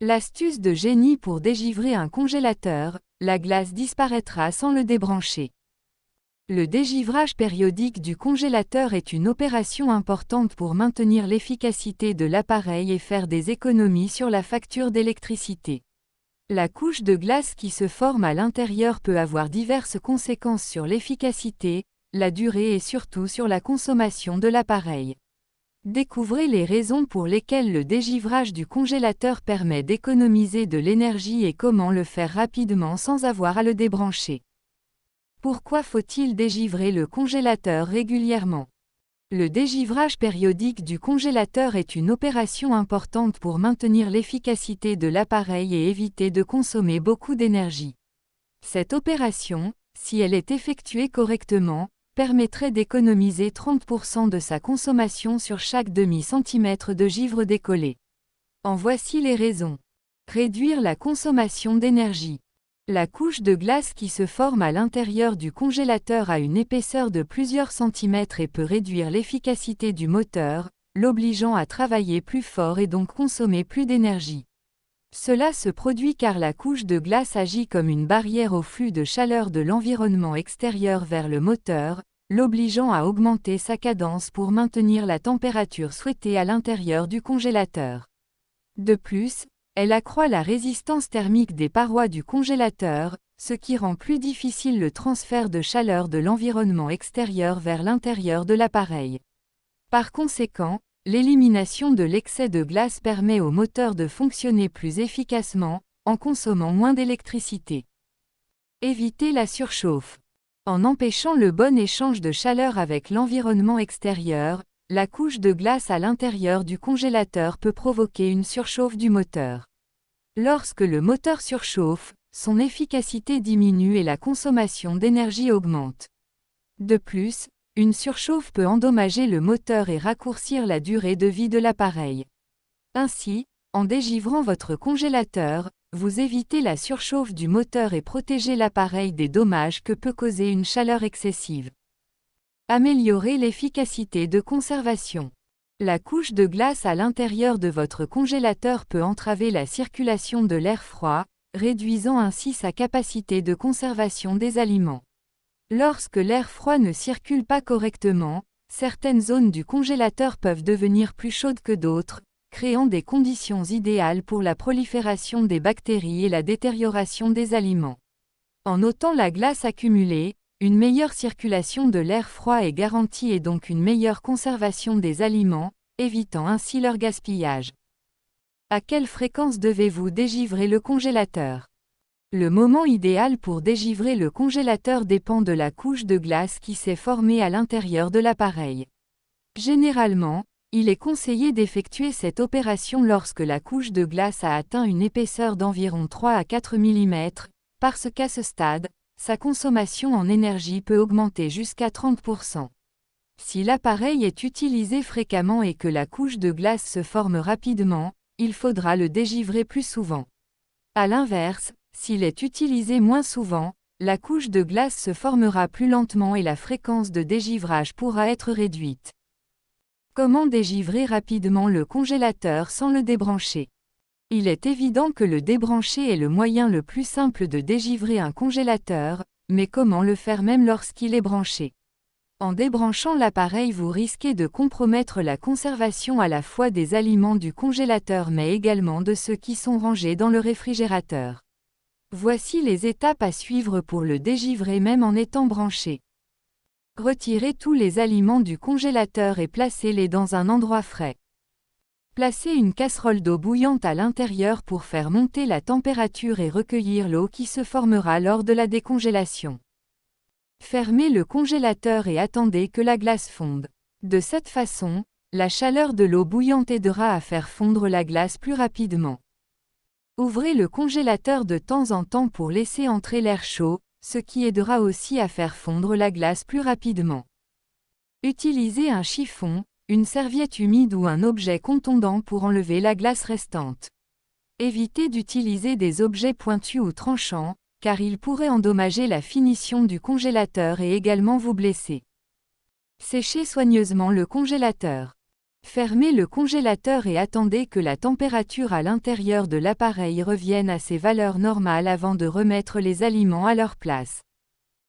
L'astuce de génie pour dégivrer un congélateur, la glace disparaîtra sans le débrancher. Le dégivrage périodique du congélateur est une opération importante pour maintenir l'efficacité de l'appareil et faire des économies sur la facture d'électricité. La couche de glace qui se forme à l'intérieur peut avoir diverses conséquences sur l'efficacité, la durée et surtout sur la consommation de l'appareil. Découvrez les raisons pour lesquelles le dégivrage du congélateur permet d'économiser de l'énergie et comment le faire rapidement sans avoir à le débrancher. Pourquoi faut-il dégivrer le congélateur régulièrement? Le dégivrage périodique du congélateur est une opération importante pour maintenir l'efficacité de l'appareil et éviter de consommer beaucoup d'énergie. Cette opération, si elle est effectuée correctement, permettrait d'économiser 30% de sa consommation sur chaque demi-centimètre de givre décollé. En voici les raisons. Réduire la consommation d'énergie. La couche de glace qui se forme à l'intérieur du congélateur a une épaisseur de plusieurs centimètres et peut réduire l'efficacité du moteur, l'obligeant à travailler plus fort et donc consommer plus d'énergie. Cela se produit car la couche de glace agit comme une barrière au flux de chaleur de l'environnement extérieur vers le moteur, l'obligeant à augmenter sa cadence pour maintenir la température souhaitée à l'intérieur du congélateur. De plus, elle accroît la résistance thermique des parois du congélateur, ce qui rend plus difficile le transfert de chaleur de l'environnement extérieur vers l'intérieur de l'appareil. Par conséquent, l'élimination de l'excès de glace permet au moteur de fonctionner plus efficacement, en consommant moins d'électricité. Éviter la surchauffe. En empêchant le bon échange de chaleur avec l'environnement extérieur, la couche de glace à l'intérieur du congélateur peut provoquer une surchauffe du moteur. Lorsque le moteur surchauffe, son efficacité diminue et la consommation d'énergie augmente. De plus, une surchauffe peut endommager le moteur et raccourcir la durée de vie de l'appareil. Ainsi, en dégivrant votre congélateur, vous évitez la surchauffe du moteur et protégez l'appareil des dommages que peut causer une chaleur excessive. Améliorer l'efficacité de conservation. La couche de glace à l'intérieur de votre congélateur peut entraver la circulation de l'air froid, réduisant ainsi sa capacité de conservation des aliments. Lorsque l'air froid ne circule pas correctement, certaines zones du congélateur peuvent devenir plus chaudes que d'autres, créant des conditions idéales pour la prolifération des bactéries et la détérioration des aliments. En ôtant la glace accumulée, une meilleure circulation de l'air froid est garantie et donc une meilleure conservation des aliments, évitant ainsi leur gaspillage. À quelle fréquence devez-vous dégivrer le congélateur? Le moment idéal pour dégivrer le congélateur dépend de la couche de glace qui s'est formée à l'intérieur de l'appareil. Généralement, il est conseillé d'effectuer cette opération lorsque la couche de glace a atteint une épaisseur d'environ 3 à 4 mm, parce qu'à ce stade, sa consommation en énergie peut augmenter jusqu'à 30%. Si l'appareil est utilisé fréquemment et que la couche de glace se forme rapidement, il faudra le dégivrer plus souvent. À l'inverse, s'il est utilisé moins souvent, la couche de glace se formera plus lentement et la fréquence de dégivrage pourra être réduite. Comment dégivrer rapidement le congélateur sans le débrancher? Il est évident que le débrancher est le moyen le plus simple de dégivrer un congélateur, mais comment le faire même lorsqu'il est branché? En débranchant l'appareil, vous risquez de compromettre la conservation à la fois des aliments du congélateur mais également de ceux qui sont rangés dans le réfrigérateur. Voici les étapes à suivre pour le dégivrer même en étant branché. Retirez tous les aliments du congélateur et placez-les dans un endroit frais. Placez une casserole d'eau bouillante à l'intérieur pour faire monter la température et recueillir l'eau qui se formera lors de la décongélation. Fermez le congélateur et attendez que la glace fonde. De cette façon, la chaleur de l'eau bouillante aidera à faire fondre la glace plus rapidement. Ouvrez le congélateur de temps en temps pour laisser entrer l'air chaud, ce qui aidera aussi à faire fondre la glace plus rapidement. Utilisez un chiffon, une serviette humide ou un objet contondant pour enlever la glace restante. Évitez d'utiliser des objets pointus ou tranchants, car ils pourraient endommager la finition du congélateur et également vous blesser. Séchez soigneusement le congélateur. Fermez le congélateur et attendez que la température à l'intérieur de l'appareil revienne à ses valeurs normales avant de remettre les aliments à leur place.